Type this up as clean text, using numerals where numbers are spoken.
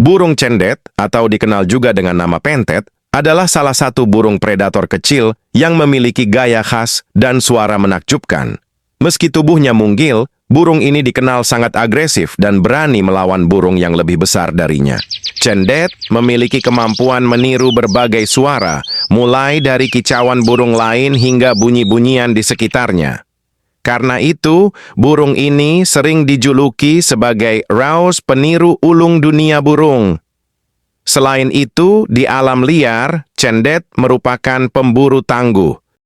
Burung cendet, atau dikenal juga dengan nama pentet, adalah salah satu burung predator kecil yang memiliki gaya khas dan suara menakjubkan. Meski tubuhnya mungil, burung ini dikenal sangat agresif dan berani melawan burung yang lebih besar darinya. Cendet memiliki kemampuan meniru berbagai suara, mulai dari kicauan burung lain hingga bunyi-bunyian di sekitarnya. Karena itu, burung ini sering dijuluki sebagai Raus peniru ulung dunia burung. Selain itu, di alam liar, cendet merupakan pemburu tangguh.